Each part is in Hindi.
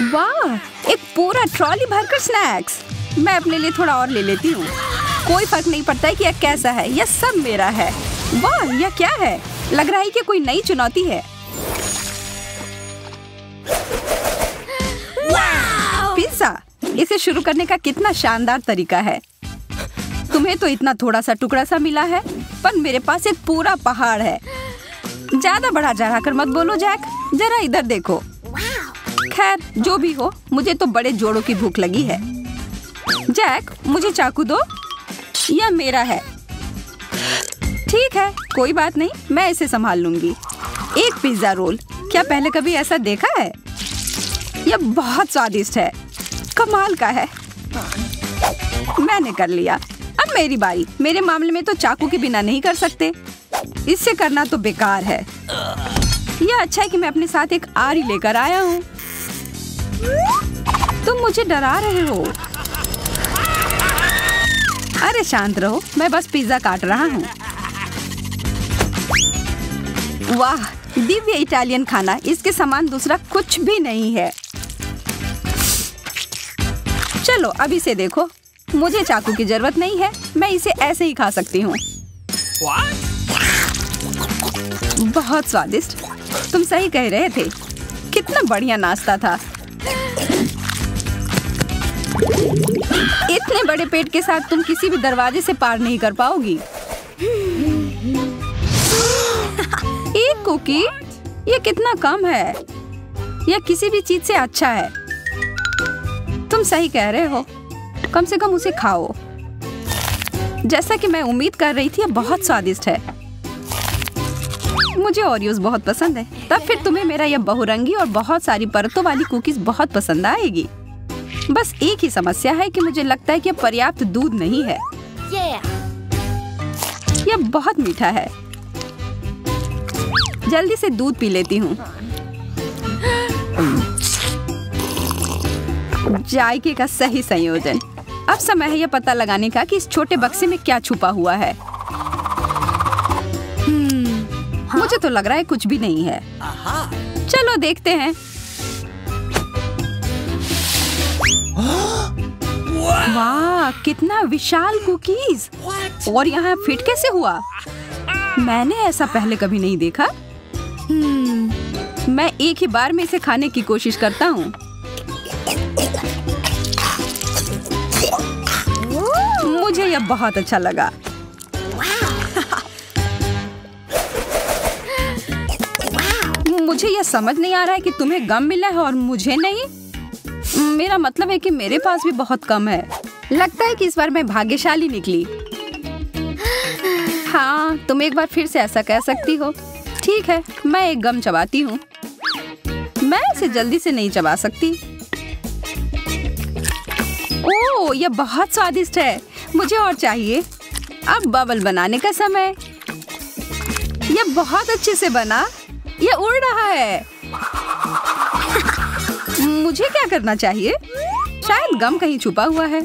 वाह, एक पूरा ट्रॉली भरकर स्नैक्स। मैं अपने लिए थोड़ा और ले लेती हूँ। कोई फर्क नहीं पड़ता है कि यह कैसा है, यह सब मेरा है। वाह, यह क्या है? लग रहा है कि कोई नई चुनौती है। पिज़्ज़ा, इसे शुरू करने का कितना शानदार तरीका है। तुम्हें तो इतना थोड़ा सा टुकड़ा सा मिला है, पर मेरे पास एक पूरा पहाड़ है। ज्यादा बढ़ा चढ़ा कर मत बोलो जैक, जरा इधर देखो। खैर, जो भी हो, मुझे तो बड़े जोड़ों की भूख लगी है। जैक, मुझे चाकू दो, यह मेरा है। ठीक है, कोई बात नहीं, मैं इसे संभाल लूंगी। एक पिज्जा रोल, क्या पहले कभी ऐसा देखा है? यह बहुत स्वादिष्ट है, कमाल का है। मैंने कर लिया, अब मेरी बारी। मेरे मामले में तो चाकू के बिना नहीं कर सकते, इससे करना तो बेकार है। यह अच्छा है कि मैं अपने साथ एक आरी लेकर आया हूँ। तुम मुझे डरा रहे हो। अरे शांत रहो, मैं बस पिज्जा काट रहा हूँ। वाह, दिव्य इटालियन खाना, इसके समान दूसरा कुछ भी नहीं है। चलो अब इसे देखो, मुझे चाकू की जरूरत नहीं है, मैं इसे ऐसे ही खा सकती हूँ। बहुत स्वादिष्ट, तुम सही कह रहे थे। कितना बढ़िया नाश्ता था। इतने बड़े पेट के साथ तुम किसी भी दरवाजे से पार नहीं कर पाओगी। एक कुकी, ये कितना कम है। यह किसी भी चीज से अच्छा है। तुम सही कह रहे हो, कम से कम उसे खाओ। जैसा कि मैं उम्मीद कर रही थी, यह बहुत स्वादिष्ट है। मुझे ओरियोज बहुत पसंद है। तब फिर तुम्हें मेरा यह बहुरंगी और बहुत सारी परतों वाली कुकीज बहुत पसंद आएगी। बस एक ही समस्या है कि मुझे लगता है कि पर्याप्त दूध नहीं है। यह बहुत मीठा है। जल्दी से दूध पी लेती हूँ। जायके का सही संयोजन। अब समय है यह पता लगाने का कि इस छोटे बक्से में क्या छुपा हुआ है। मुझे तो लग रहा है कुछ भी नहीं है। चलो देखते हैं। वाह, कितना विशाल कुकीज। और यहाँ फिट कैसे हुआ? मैंने ऐसा पहले कभी नहीं देखा। मैं एक ही बार में इसे खाने की कोशिश करता हूँ। मुझे यह बहुत अच्छा लगा। मुझे यह समझ नहीं आ रहा है कि तुम्हें गम मिला है और मुझे नहीं। मेरा मतलब है कि मेरे पास भी बहुत कम है। लगता है कि इस बार मैं भाग्यशाली निकली। हाँ, तुम एक बार फिर से ऐसा कह सकती हो। ठीक है, मैं एक गम चबाती हूँ। मैं इसे जल्दी से नहीं चबा सकती। ओह, यह बहुत स्वादिष्ट है। मुझे और चाहिए। अब बबल बनाने का समय। यह बहुत अच्छे से बना। यह उड़ रहा है। मुझे क्या करना चाहिए? शायद गम कहीं छुपा हुआ है।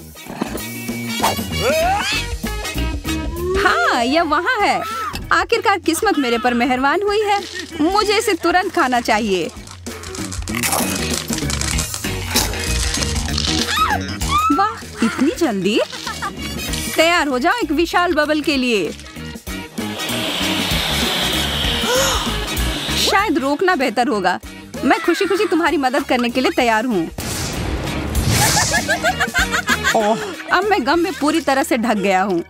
हाँ, यह वहाँ है। आखिरकार किस्मत मेरे पर मेहरबान हुई है। मुझे इसे तुरंत खाना चाहिए। वाह, इतनी जल्दी? तैयार हो जाओ एक विशाल बबल के लिए। शायद रोकना बेहतर होगा। मैं खुशी खुशी तुम्हारी मदद करने के लिए तैयार हूँ। ओह, अब मैं गम में पूरी तरह से ढक गया हूँ।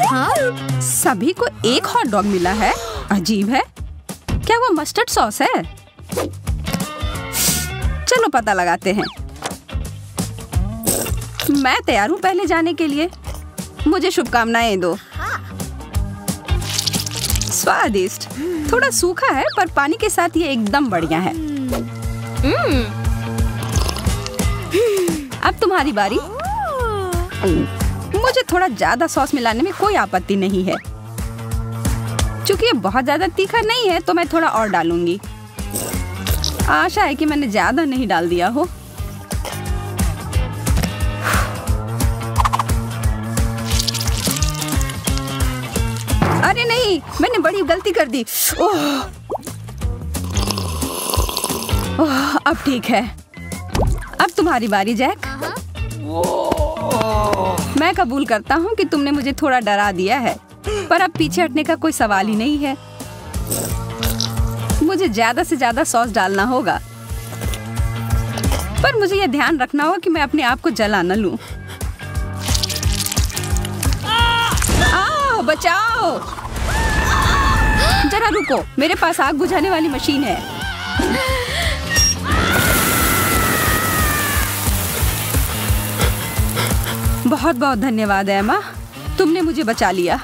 हाँ, सभी को एक हॉट डॉग मिला है। अजीब है। क्या वो मस्टर्ड सॉस है? चलो पता लगाते हैं। मैं तैयार हूँ पहले जाने के लिए। मुझे शुभकामनाएं दो। स्वादिष्ट। थोड़ा सूखा है, पर पानी के साथ ये एकदम बढ़िया है। अब तुम्हारी बारी। मुझे थोड़ा ज्यादा सॉस मिलाने में कोई आपत्ति नहीं है। चूंकि ये बहुत ज्यादा तीखा नहीं है, तो मैं थोड़ा और डालूंगी। आशा है कि मैंने ज्यादा नहीं डाल दिया हो। अरे नहीं, मैंने बड़ी गलती कर दी। ओह, ओह, अब ठीक है। अब तुम्हारी बारी जैक। मैं कबूल करता हूँ कि तुमने मुझे थोड़ा डरा दिया है, पर अब पीछे हटने का कोई सवाल ही नहीं है। मुझे ज्यादा से ज्यादा सॉस डालना होगा, पर मुझे यह ध्यान रखना होगा कि मैं अपने आप को जला न लूं। बचाओ! जरा रुको, मेरे पास आग बुझाने वाली मशीन है। बहुत बहुत धन्यवाद एमा, तुमने मुझे बचा लिया।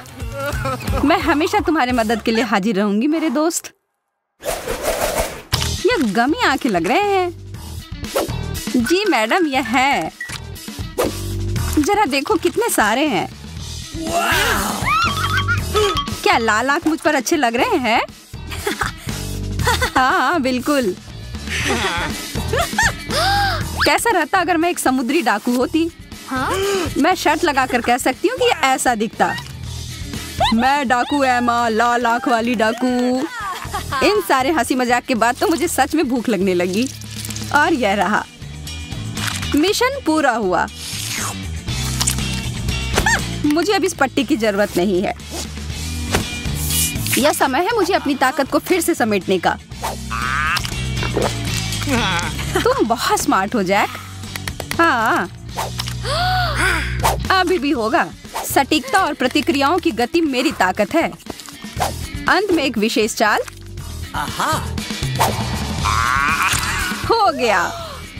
मैं हमेशा तुम्हारे मदद के लिए हाजिर रहूंगी मेरे दोस्त। ये गमी आंखें लग रहे हैं। जी मैडम, यह है। जरा देखो कितने सारे हैं। क्या लाल आंख मुझ पर अच्छे लग रहे हैं? हाँ बिल्कुल। कैसा रहता अगर मैं एक समुद्री डाकू होती? मैं शर्त लगाकर कह सकती हूँ कि ऐसा दिखता। मैं डाकू एमा, लाल आंख वाली डाकू। इन सारे हंसी मजाक के बाद तो मुझे सच में भूख लगने लगी, और यह रहा। मिशन पूरा हुआ। मुझे अब इस पट्टी की जरूरत नहीं है। यह समय है मुझे अपनी ताकत को फिर से समेटने का। तुम बहुत स्मार्ट हो जैक। हाँ, अभी भी होगा। सटीकता और प्रतिक्रियाओं की गति मेरी ताकत है। अंत में एक विशेष चाल। हो गया।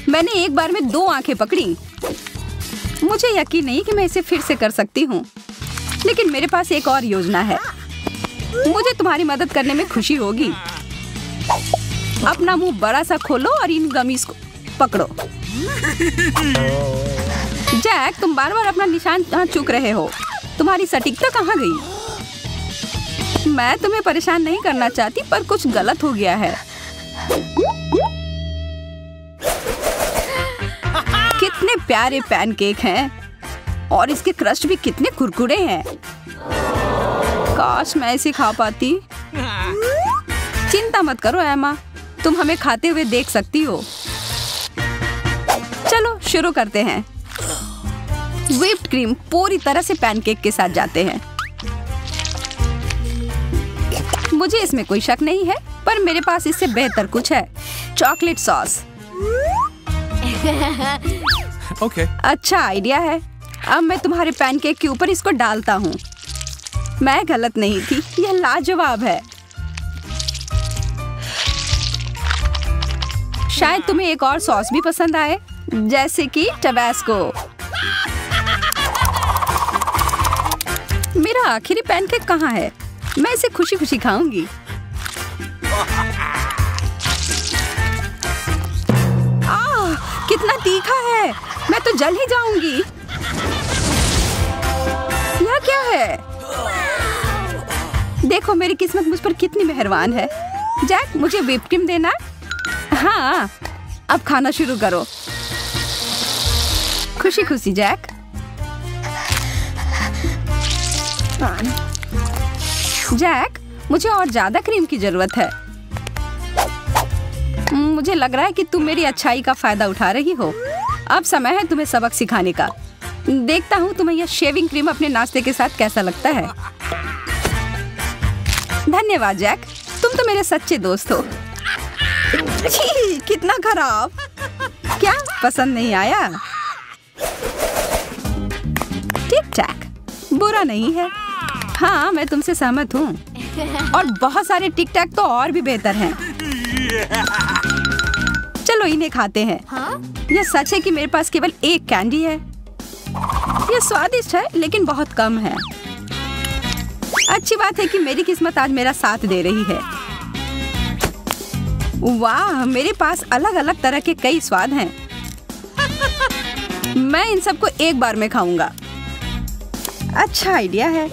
मैंने एक बार में 2 आंखें पकड़ी। मुझे यकीन नहीं कि मैं इसे फिर से कर सकती हूँ, लेकिन मेरे पास एक और योजना है। मुझे तुम्हारी मदद करने में खुशी होगी। अपना मुंह बड़ा सा खोलो और इन गमीज को पकड़ो। जैक, तुम बार बार अपना निशान चूक रहे हो। तुम्हारी सटीकता कहाँ गई? मैं तुम्हें परेशान नहीं करना चाहती, पर कुछ गलत हो गया है। कितने प्यारे पैनकेक हैं, और इसके क्रस्ट भी कितने कुरकुरे हैं। काश मैं इसे खा पाती। चिंता मत करो एमा, तुम हमें खाते हुए देख सकती हो। चलो शुरू करते हैं। व्हिप्ड क्रीम पूरी तरह से पैनकेक के साथ जाते हैं। मुझे इसमें कोई शक नहीं है, पर मेरे पास इससे बेहतर कुछ है। Chocolate sauce. Okay. अच्छा आइडिया है। अब मैं तुम्हारे पैनकेक के ऊपर इसको डालता हूँ। मैं गलत नहीं थी, यह लाजवाब है। शायद तुम्हें एक और सॉस भी पसंद आए, जैसे कि टबैस्को। मेरा आखिरी पैनकेक कहाँ है? मैं इसे खुशी खुशी खाऊंगी। कितना तीखा है, मैं तो जल ही जाऊंगी। यह क्या है? देखो मेरी किस्मत मुझ पर कितनी मेहरबान है। जैक, मुझे व्हिप क्रीम देना। हाँ, अब खाना शुरू करो। खुशी खुशी जैक। जैक, मुझे और ज्यादा क्रीम की जरूरत है। मुझे लग रहा है कि तुम मेरी अच्छाई का फायदा उठा रही हो। अब समय है तुम्हें सबक सिखाने का। देखता हूँ तुम्हें यह शेविंग क्रीम अपने नाश्ते के साथ कैसा लगता है। धन्यवाद जैक, तुम तो मेरे सच्चे दोस्त हो। छी, कितना खराब। क्या पसंद नहीं आया? ठीक ठाक, बुरा नहीं है। हाँ, मैं तुमसे सहमत हूँ। और बहुत सारे टिक टैक तो और भी बेहतर हैं। चलो इन्हें खाते हैं। यह सच है कि मेरे पास केवल एक कैंडी है। यह स्वादिष्ट है, लेकिन बहुत कम है। अच्छी बात है कि मेरी किस्मत आज मेरा साथ दे रही है। वाह, मेरे पास अलग अलग तरह के कई स्वाद हैं। मैं इन सबको एक बार में खाऊंगा। अच्छा आइडिया है।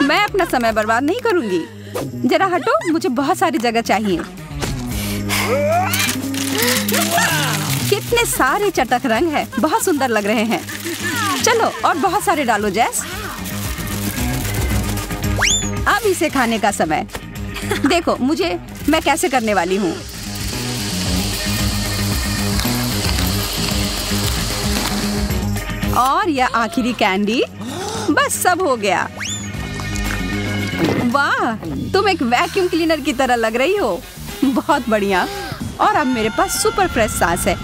मैं अपना समय बर्बाद नहीं करूंगी। जरा हटो, मुझे बहुत सारी जगह चाहिए। कितने सारे चटक रंग हैं, बहुत सुंदर लग रहे हैं। चलो और बहुत सारे डालो जैस। अब इसे खाने का समय। देखो मैं कैसे करने वाली हूँ। और यह आखिरी कैंडी, बस सब हो गया। वाह, तुम एक वैक्यूम क्लीनर की तरह लग रही हो। बहुत बढ़िया। और अब मेरे पास सुपर फ्रेश सांस है।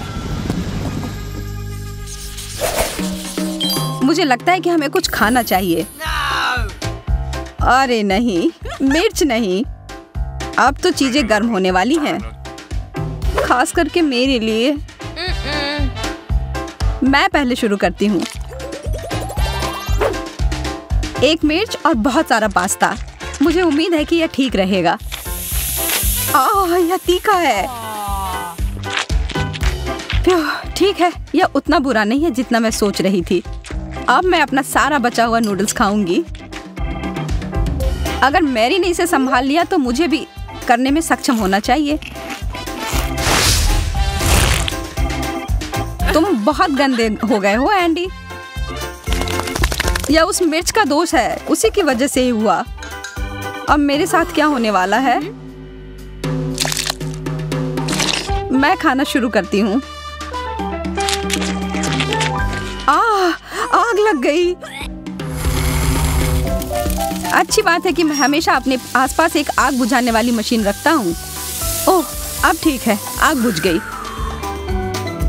मुझे लगता है कि हमें कुछ खाना चाहिए। अरे नहीं, मिर्च नहीं। अब तो चीजें गर्म होने वाली हैं, खास करके मेरे लिए। मैं पहले शुरू करती हूँ। एक मिर्च और बहुत सारा पास्ता। मुझे उम्मीद है कि यह ठीक रहेगा। यह तीखा है। ठीक है, यह उतना बुरा नहीं है जितना मैं सोच रही थी। अब मैं अपना सारा बचा हुआ नूडल्स खाऊंगी। अगर मैरी ने इसे संभाल लिया तो मुझे भी करने में सक्षम होना चाहिए। तुम बहुत गंदे हो गए हो एंडी। यह उस मिर्च का दोष है, उसी की वजह से ही हुआ। अब मेरे साथ क्या होने वाला है? मैं खाना शुरू करती हूँ। आग लग गई। अच्छी बात है कि मैं हमेशा अपने आसपास एक आग बुझाने वाली मशीन रखता हूँ। ओह, अब ठीक है, आग बुझ गई।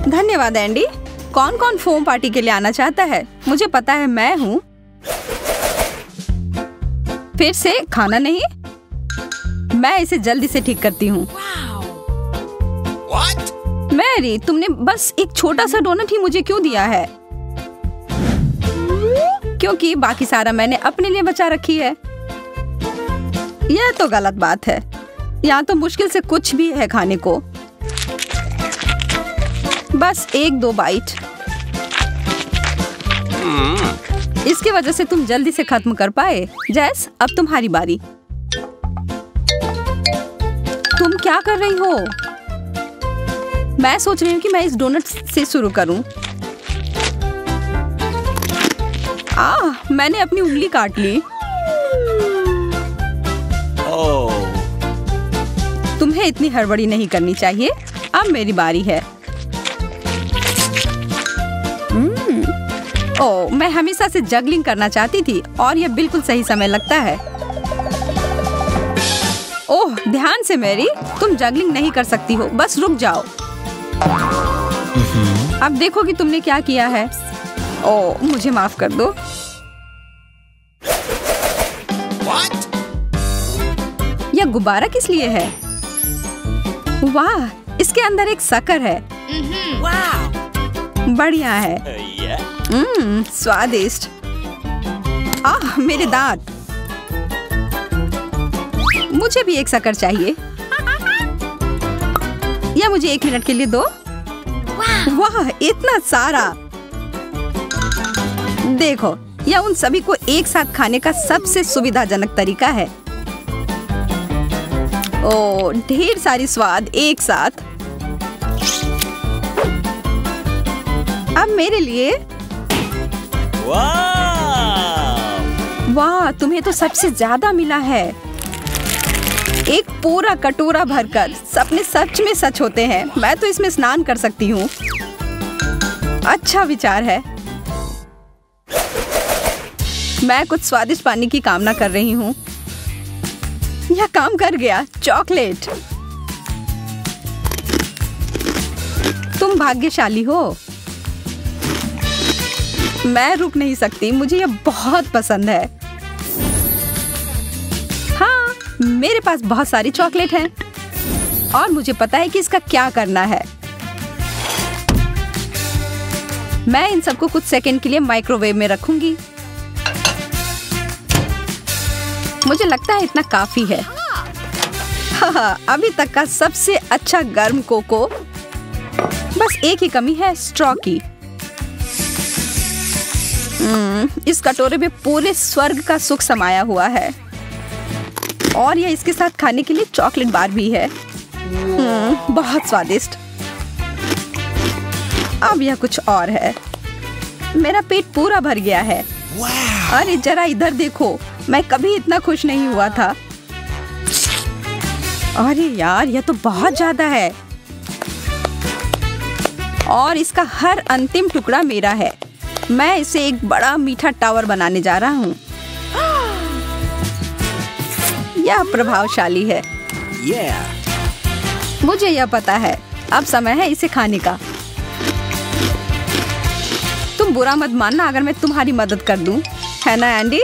धन्यवाद एंडी। कौन कौन फोम पार्टी के लिए आना चाहता है? मुझे पता है मैं हूँ। फिर से खाना नहीं, मैं इसे जल्दी से ठीक करती हूँ। मैरी, तुमने बस एक छोटा सा डोनट ही मुझे क्यों दिया है? क्योंकि बाकी सारा मैंने अपने लिए बचा रखी है। यह तो गलत बात है। यहाँ तो मुश्किल से कुछ भी है खाने को। बस 1-2 बाइट। इसकी वजह से तुम जल्दी से खत्म कर पाए। जैस, अब तुम्हारी बारी। तुम क्या कर रही हो? मैं सोच रही हूँ कि मैं इस डोनट से शुरू करूं। मैंने अपनी उंगली काट ली। तुम्हें इतनी हड़बड़ी नहीं करनी चाहिए। अब मेरी बारी है। मैं हमेशा से जगलिंग करना चाहती थी और यह बिल्कुल सही समय लगता है। ओह, ध्यान से मैरी, तुम जगलिंग नहीं कर सकती हो। बस रुक जाओ। अब देखो कि तुमने क्या किया है। ओह, मुझे माफ कर दो। यह गुब्बारा किस लिए है? वाह, इसके अंदर एक शक्कर है। बढ़िया है। स्वादिष्ट। मेरे दांत। मुझे भी एक शक्कर चाहिए। या मुझे 1 मिनट के लिए दो। वाह, इतना सारा। देखो, यह उन सभी को एक साथ खाने का सबसे सुविधाजनक तरीका है। ढेर सारी स्वाद एक साथ। अब मेरे लिए। वाह, तुम्हें तो सबसे ज्यादा मिला है। एक पूरा कटोरा भरकर। सपने सच में सच होते हैं। मैं तो इसमें स्नान कर सकती हूँ। अच्छा विचार है। मैं कुछ स्वादिष्ट पानी की कामना कर रही हूँ। यह काम कर गया। चॉकलेट। तुम भाग्यशाली हो। मैं रुक नहीं सकती। मुझे यह बहुत पसंद है। हाँ, मेरे पास बहुत सारी चॉकलेट हैं और मुझे पता है कि इसका क्या करना है। मैं इन सबको कुछ सेकंड के लिए माइक्रोवेव में रखूंगी। मुझे लगता है इतना काफी है। हाँ, अभी तक का सबसे अच्छा गर्म कोको। बस एक ही कमी है, स्ट्रॉ की। इस कटोरे में पूरे स्वर्ग का सुख समाया हुआ है और यह इसके साथ खाने के लिए चॉकलेट बार भी है। बहुत स्वादिष्ट। अब यह कुछ और है। मेरा पेट पूरा भर गया है। अरे जरा इधर देखो, मैं कभी इतना खुश नहीं हुआ था। अरे यार, यह तो बहुत ज्यादा है और इसका हर अंतिम टुकड़ा मेरा है। मैं इसे एक बड़ा मीठा टावर बनाने जा रहा हूँ। यह प्रभावशाली है। मुझे यह पता है। अब समय है इसे खाने का। तुम बुरा मत मानना अगर मैं तुम्हारी मदद कर दूं, है ना एंडी?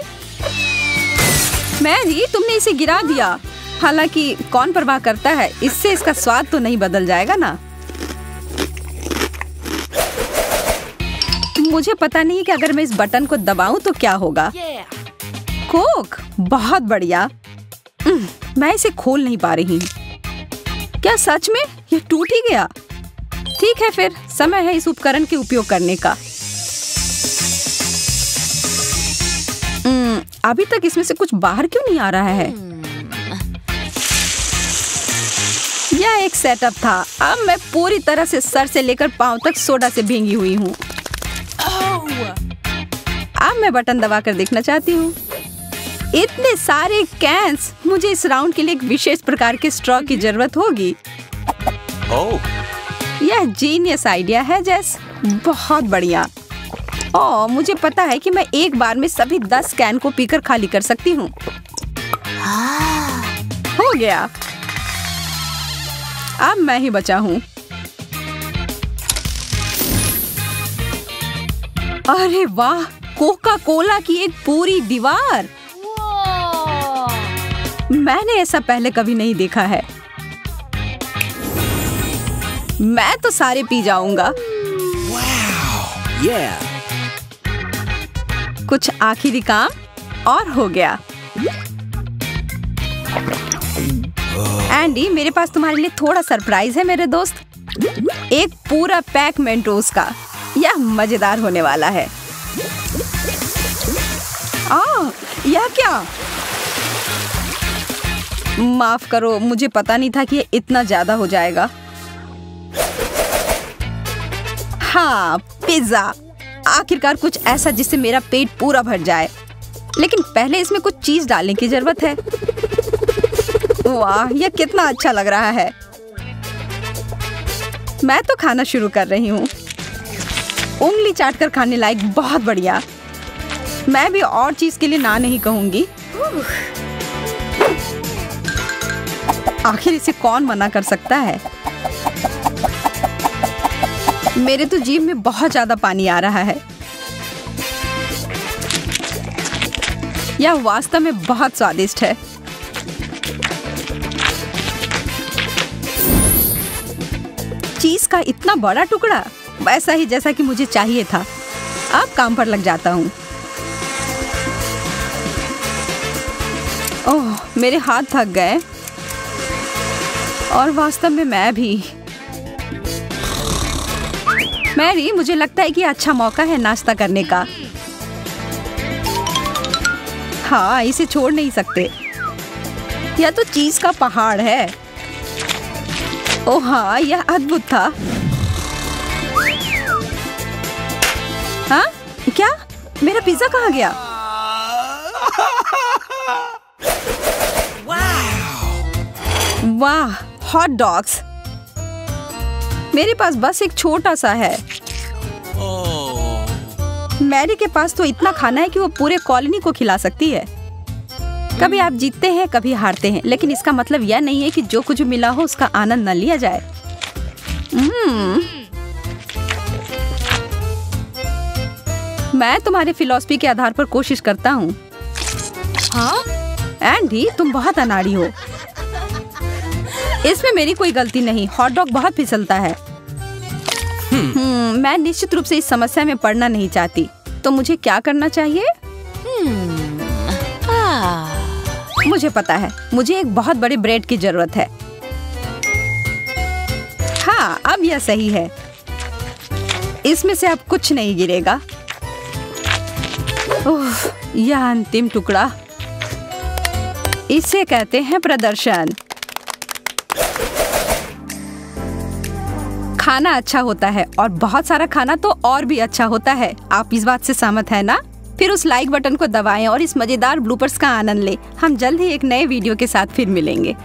मैरी, तुमने इसे गिरा दिया। हालांकि कौन परवाह करता है, इससे इसका स्वाद तो नहीं बदल जाएगा ना। मुझे पता नहीं कि अगर मैं इस बटन को दबाऊं तो क्या होगा। कोक, बहुत बढ़िया। मैं इसे खोल नहीं पा रही। क्या सच में यह टूट ही गया? ठीक है, फिर समय है इस उपकरण के उपयोग करने का। अभी तक इसमें से कुछ बाहर क्यों नहीं आ रहा है? यह एक सेटअप था। अब मैं पूरी तरह से सर से लेकर पांव तक सोडा से भींगी हुई हूँ। अब मैं बटन दबाकर देखना चाहती हूँ। इतने सारे कैंस! मुझे इस राउंड के लिए एक विशेष प्रकार के स्ट्रॉ की जरूरत होगी। यह जीनियस आइडिया है जेस, बहुत बढ़िया। मुझे पता है कि मैं एक बार में सभी 10 कैन को पीकर खाली कर सकती हूँ। हो गया। अब मैं ही बचा हूँ। अरे वाह, कोका कोला की एक पूरी दीवार। मैंने ऐसा पहले कभी नहीं देखा है। मैं तो सारे पी जाऊंगा। कुछ आखिरी काम और हो गया। एंडी, मेरे पास तुम्हारे लिए थोड़ा सरप्राइज है मेरे दोस्त। एक पूरा पैक मेंटोस का। यह मजेदार होने वाला है। यह क्या? माफ करो, मुझे पता नहीं था कि ये इतना ज्यादा हो जाएगा। हाँ, पिज्जा। आखिरकार कुछ ऐसा जिससे मेरा पेट पूरा भर जाए। लेकिन पहले इसमें कुछ चीज डालने की जरूरत है। वाह, यह कितना अच्छा लग रहा है। मैं तो खाना शुरू कर रही हूँ। उंगली चाटकर खाने लायक, बहुत बढ़िया। मैं भी और चीज के लिए ना नहीं कहूंगी। आखिर इसे कौन मना कर सकता है? मेरे तो जीभ में बहुत ज्यादा पानी आ रहा है। यह वास्तव में बहुत स्वादिष्ट है। चीज का इतना बड़ा टुकड़ा, वैसा ही जैसा कि मुझे चाहिए था। अब काम पर लग जाता हूँ। ओह, मेरे हाथ थक गए और वास्तव में मैं भी। मैरी, मुझे लगता है कि अच्छा मौका है नाश्ता करने का। हाँ, इसे छोड़ नहीं सकते। यह तो चीज का पहाड़ है। ओह हाँ, यह अद्भुत था। हाँ? क्या? मेरा पिज्जा कहाँ गया? वाह, हॉट डॉग्स। मेरे पास बस एक छोटा सा है। मैरी के पास तो इतना खाना है कि वो पूरे कॉलोनी को खिला सकती है। कभी आप जीतते हैं, कभी हारते हैं, लेकिन इसका मतलब यह नहीं है कि जो कुछ मिला हो उसका आनंद न लिया जाए। मैं तुम्हारे फिलॉसफी के आधार पर कोशिश करता हूँ। हाँ? एंडी, तुम बहुत अनाड़ी हो। इसमें मेरी कोई गलती नहीं। हॉट डॉग बहुत फिसलता है। मैं निश्चित रूप से इस समस्या में पड़ना नहीं चाहती। तो मुझे क्या करना चाहिए? मुझे पता है, मुझे एक बहुत बड़े ब्रेड की जरूरत है। हाँ, अब यह सही है। इसमें से अब कुछ नहीं गिरेगा। ओह, यह अंतिम टुकड़ा। इसे कहते हैं प्रदर्शन। खाना अच्छा होता है और बहुत सारा खाना तो और भी अच्छा होता है। आप इस बात से सहमत है ना? फिर उस लाइक बटन को दबाएं और इस मजेदार ब्लूपर्स का आनंद लें। हम जल्द ही एक नए वीडियो के साथ फिर मिलेंगे।